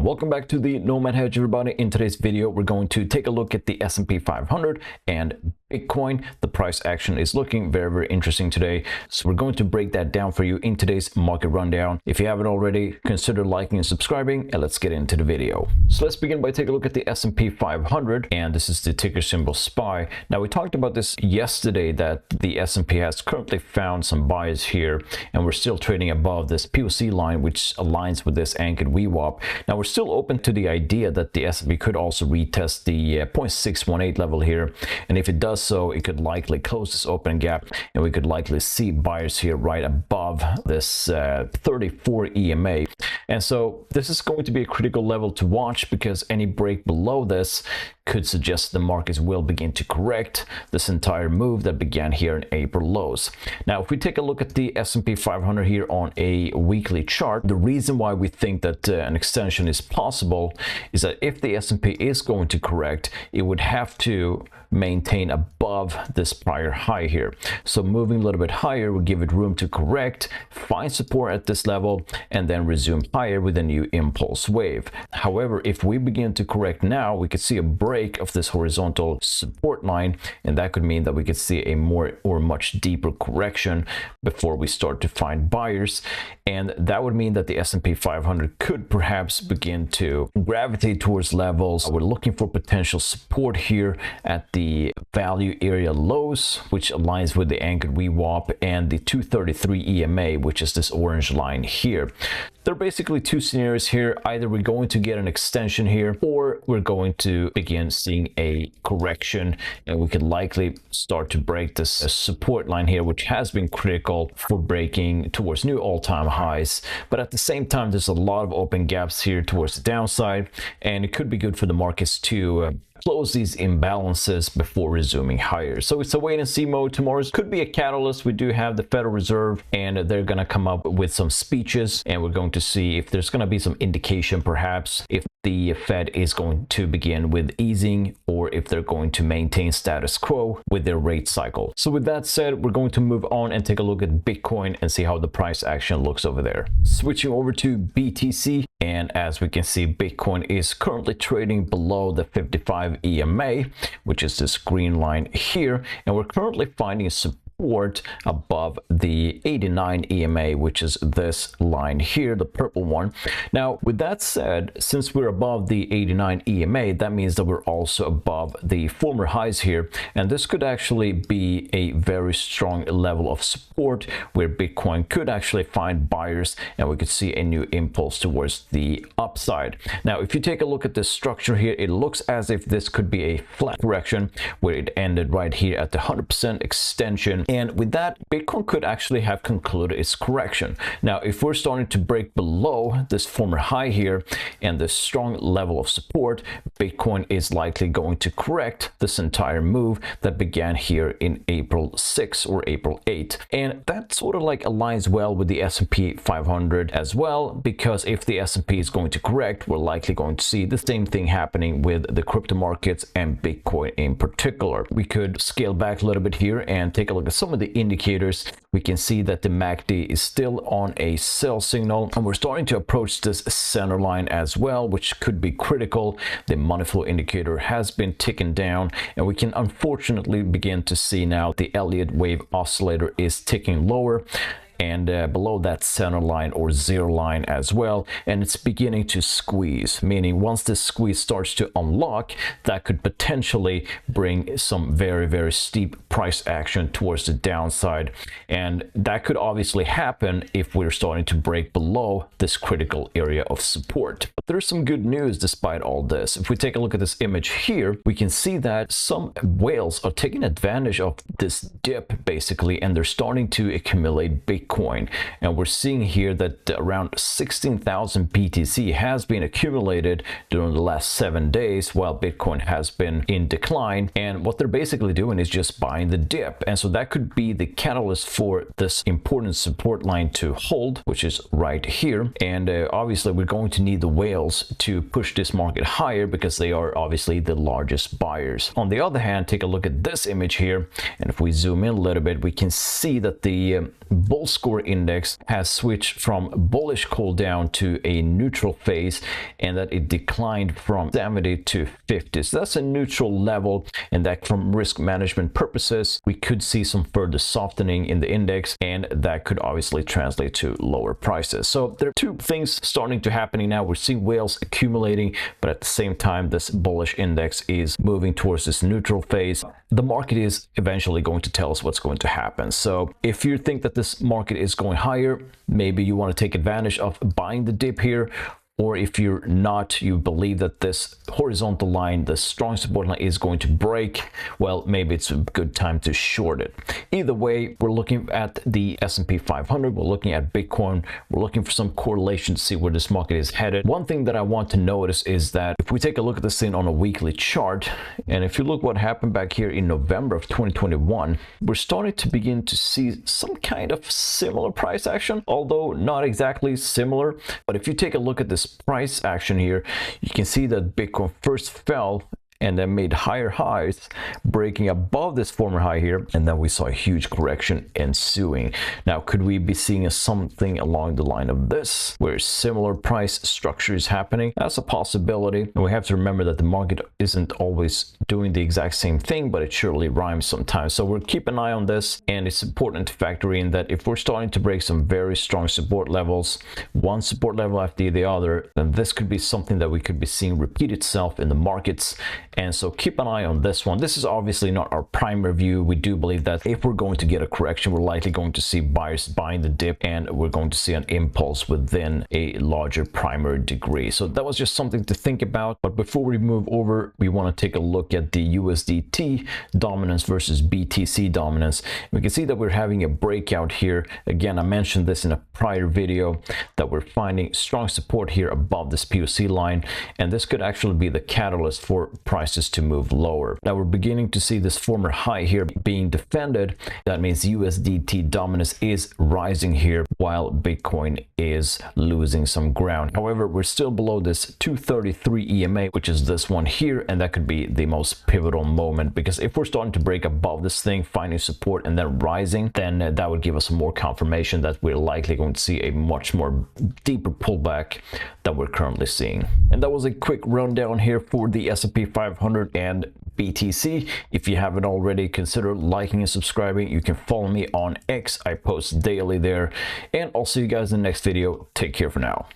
Welcome back to the Nomad Hedge, everybody. In today's video, we're going to take a look at the S&P 500 and Bitcoin. The price action is looking very interesting today. So we're going to break that down for you in today's market rundown. If you haven't already, consider liking and subscribing, and let's get into the video. So let's begin by taking a look at the S&P 500, and this is the ticker symbol SPY. Now, we talked about this yesterday that the S&P has currently found some buys here, and we're still trading above this POC line, which aligns with this anchored VWAP. Now, we're still open to the idea that the S&P could also retest the 0.618 level here, and if it does so, it could likely close this open gap, and we could likely see buyers here right above this 34 EMA. And so this is going to be a critical level to watch, because any break below this could suggest the markets will begin to correct this entire move that began here in April lows. Now, if we take a look at the S&P 500 here on a weekly chart, the reason why we think that an extension is possible is that if the S&P is going to correct, it would have to maintain above this prior high here. So moving a little bit higher will give it room to correct, find support at this level, and then resume higher with a new impulse wave. However, if we begin to correct now, we could see a break of this horizontal support line, and that could mean that we could see a more or much deeper correction before we start to find buyers. And that would mean that the S&P 500 could perhaps begin to gravitate towards levels. We're looking for potential support here at the value area lows, which aligns with the anchored VWAP, and the 233 EMA, which is this orange line here. There are basically two scenarios here. Either we're going to get an extension here, or we're going to begin seeing a correction, and we could likely start to break this support line here, which has been critical for breaking towards new all-time highs. But at the same time, there's a lot of open gaps here towards the downside, and it could be good for the markets to close these imbalances before resuming higher. So it's a wait and see mode. Tomorrow could be a catalyst. We do have the Federal Reserve, and they're going to come up with some speeches, and we're going to see if there's going to be some indication perhaps if the Fed is going to begin with easing, or if they're going to maintain status quo with their rate cycle. So with that said, we're going to move on and take a look at Bitcoin and see how the price action looks over there. Switching over to BTC, and as we can see, Bitcoin is currently trading below the 55 EMA, which is this green line here, and we're currently finding support above the 89 EMA, which is this line here, the purple one. Now, with that said, since we're above the 89 EMA, that means that we're also above the former highs here, and this could actually be a very strong level of support where Bitcoin could actually find buyers, and we could see a new impulse towards the upside. Now, if you take a look at this structure here, it looks as if this could be a flat correction where it ended right here at the 100% extension. And with that, Bitcoin could actually have concluded its correction. Now, if we're starting to break below this former high here and this strong level of support, Bitcoin is likely going to correct this entire move that began here in April 6 or April 8. And that sort of like aligns well with the S&P 500 as well, because if the S&P is going to correct, we're likely going to see the same thing happening with the crypto markets and Bitcoin in particular. We could scale back a little bit here and take a look at some of the indicators. We can see that the MACD is still on a sell signal, and we're starting to approach this center line as well, which could be critical. The money flow indicator has been ticking down, and we can unfortunately begin to see now the Elliott wave oscillator is ticking lower, and below that center line or zero line as well, and it's beginning to squeeze, meaning once this squeeze starts to unlock, that could potentially bring some very steep price action towards the downside, and that could obviously happen if we're starting to break below this critical area of support. But there's some good news despite all this. If we take a look at this image here, we can see that some whales are taking advantage of this dip basically, and they're starting to accumulate Bitcoin. And we're seeing here that around 16,000 BTC has been accumulated during the last 7 days, while Bitcoin has been in decline. And what they're basically doing is just buying buying the dip. And so that could be the catalyst for this important support line to hold, which is right here. And obviously we're going to need the whales to push this market higher because they are obviously the largest buyers. On the other hand, take a look at this image here, and if we zoom in a little bit, we can see that the bull score index has switched from bullish cool down to a neutral phase, and that it declined from 70 to 50. So that's a neutral level, and that from risk management purposes, we could see some further softening in the index, and that could obviously translate to lower prices. So there are two things starting to happen now. We're seeing whales accumulating, but at the same time, this bullish index is moving towards this neutral phase. The market is eventually going to tell us what's going to happen. So if you think that this market is going higher, maybe you want to take advantage of buying the dip here. Or if you're not, you believe that this horizontal line, the strong support line, is going to break, well, maybe it's a good time to short it. Either way, we're looking at the S&P 500, we're looking at Bitcoin, we're looking for some correlation to see where this market is headed. One thing that I want to notice is that if we take a look at this thing on a weekly chart, and if you look what happened back here in November of 2021, we're starting to begin to see some kind of similar price action, although not exactly similar. But if you take a look at this price action here, you can see that Bitcoin first fell and then made higher highs, breaking above this former high here, and then we saw a huge correction ensuing. Now, could we be seeing something along the line of this, where similar price structure is happening? That's a possibility, and we have to remember that the market isn't always doing the exact same thing, but it surely rhymes sometimes. So we'll keep an eye on this, and it's important to factor in that if we're starting to break some very strong support levels, one support level after the other, then this could be something that we could be seeing repeat itself in the markets. And so keep an eye on this one. This is obviously not our primary view. We do believe that if we're going to get a correction, we're likely going to see buyers buying the dip, and we're going to see an impulse within a larger primary degree. So that was just something to think about. But before we move over, we want to take a look at the USDT dominance versus BTC dominance. We can see that we're having a breakout here. Again, I mentioned this in a prior video that we're finding strong support here above this POC line, and this could actually be the catalyst for prices to move lower. Now we're beginning to see this former high here being defended. That means USDT dominance is rising here while Bitcoin is losing some ground. However, we're still below this 233 EMA, which is this one here, and that could be the most pivotal moment, because if we're starting to break above this thing, finding support and then rising, then that would give us more confirmation that we're likely going to see a much more deeper pullback than we're currently seeing. And that was a quick rundown here for the S&P 500 and BTC. If you haven't already, consider liking and subscribing. You can follow me on X. I post daily there, and I'll see you guys in the next video. Take care for now.